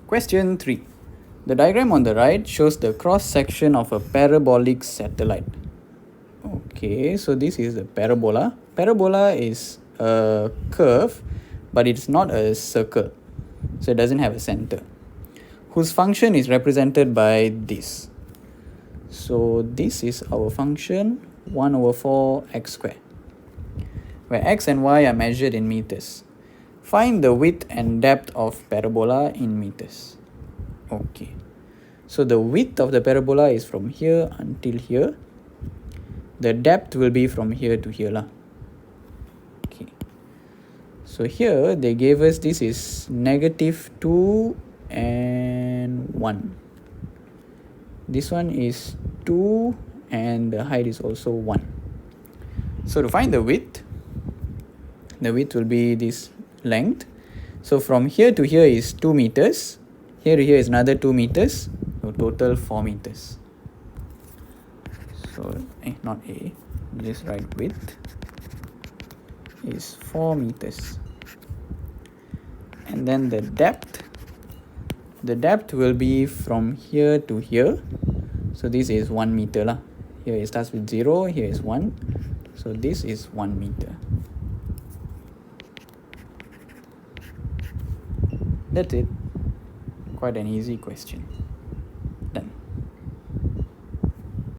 Question 3. The diagram on the right shows the cross-section of a parabolic satellite. Okay, so this is the parabola. Parabola is a curve, but it's not a circle, so it doesn't have a center, whose function is represented by this. So this is our function 1 over 4 x squared, where x and y are measured in meters. Find the width and depth of parabola in meters. Okay, so the width of the parabola is from here until here. The depth will be from here to here lah. Okay, so here they gave us this is -2 and 1. This one is 2 and the height is also 1. So to find the width will be this length. So from here to here is 2 meters. Here to here is another 2 meters. So total 4 meters. So not A, just write width is 4 meters. And then the depth will be from here to here. So this is 1 meter lah. Here it starts with 0, here is 1. So this is 1 meter. That's it. Quite an easy question.